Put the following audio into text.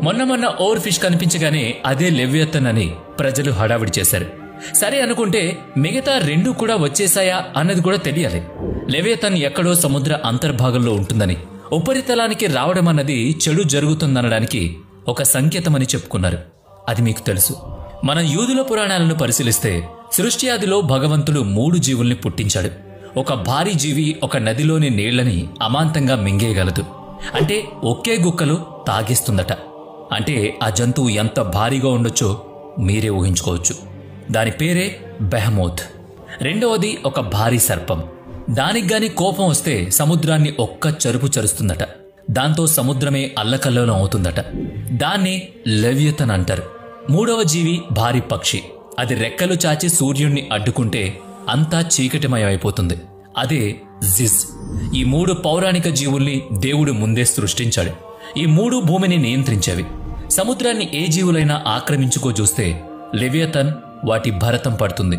మొన్న over fish కనిపించగానే అదే లెవియథన్ అని ప్రజలు హడావిడి చేశారు. సరే అనుకుంటే మిగతా 2 కూడా వచ్చేశాయా అన్నది కూడా తెలియాలి. లెవియథన్ ఎక్కడో సముద్ర అంతర్భాగంలో ఉంటుందని, ఉపరితలానికి రావడం అన్నది చెడు జరుగుతుందనడానికి ఒక సంకేతమని చెప్పుకున్నారు. అది మీకు తెలుసు. మన యూదుల పురాణాలను పరిశీలిస్తే సృష్టి ఆదిలో భగవంతుడు 3 జీవుల్ని పుట్టించాడు. ఒక భారీ జీవి ఒక నదిలోని నీళ్లని అమాంతంగా మింగేయగలదు. అంటే ఒకే గుక్కలో తాగేస్తుందట. అంటే ఆ జంతువు ఎంత భారీగా ఉండొచ్చో మీరే ఊహించుకోవచ్చు. దాని పేరే బెహమోత్. రెండవది ఒక భారీ సర్పం. దానికి గాని కోపం వస్తే సముద్రాన్ని ఒక్క చరుపు చరుస్తుందట. దాంతో సముద్రమే అల్లకల్లోలం అవుతుందట. దాన్ని లెవియథన్ అంటారు. మూడవ జీవి భారీ పక్షి. అది రెక్కలు చాచి సూర్యుణ్ణి అడ్డుకుంటే అంతా చీకటిమయమైపోతుంది. అదే జిజ్. ఈ 3 పౌరాణిక జీవుల్ని దేవుడు ముందే సృష్టించాడు. ఈ 3 భూమిని నియంత్రించేవి. సముద్రాన్ని ఏ జీవులైనా ఆక్రమించుకో చూస్తే లెవియథన్ వాటి భరతం పడుతుంది.